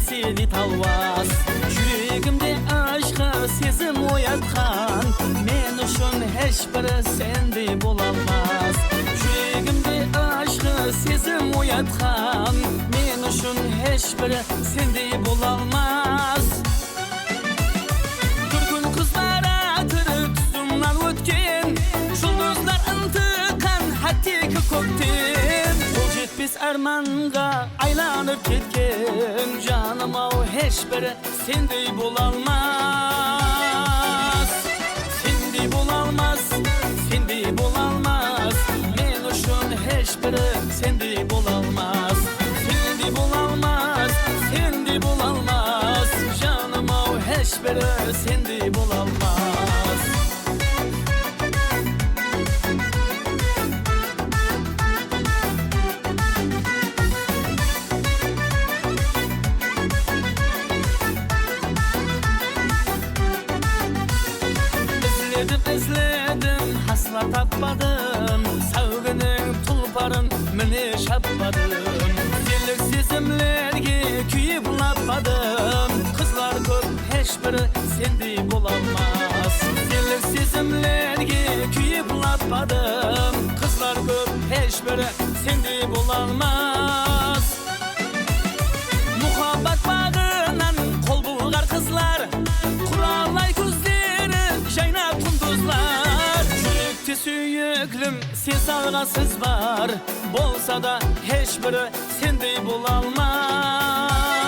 seni talvas. Yüreğimde aşkı sezim oyatkan, men üçün hiç biri sende bolalmaz. Yüreğimde aşkı sezim oyatkan, men üçün hiç biri sende bolalmaz. Türkün kızlara tırık tüzümler ötken, жұлдызlar ıntıkan hatiki kökten. Ol жетпес armanga aylanıp ketken, canım au hiç biri sendey bolalmaz. Sendey bolalmaz, sendey bolalmaz. Men üçün hiç biri sendey bolalmaz. Sendey bolalmaz, sendey bolalmaz. Canım au hiç biri sendey bolalmaz. İzledim, hasla tapmadım. Sevginin tulparın mini şapmadım. Selik sezimlerge kuyup lapmadım. Kızlar köp hiç biri sendey bolalmaz. Selik sezimlerge kuyup lapmadım. Kızlar köp hiç biri sendey bolalmaz. Muhabbat bağınan kol bulgar kızlar, kuralay gözleri jaynap kunduzlar. Yürekte süyüklüm sen salgasız var, bolsa da hiç biri sendey bolalmaz.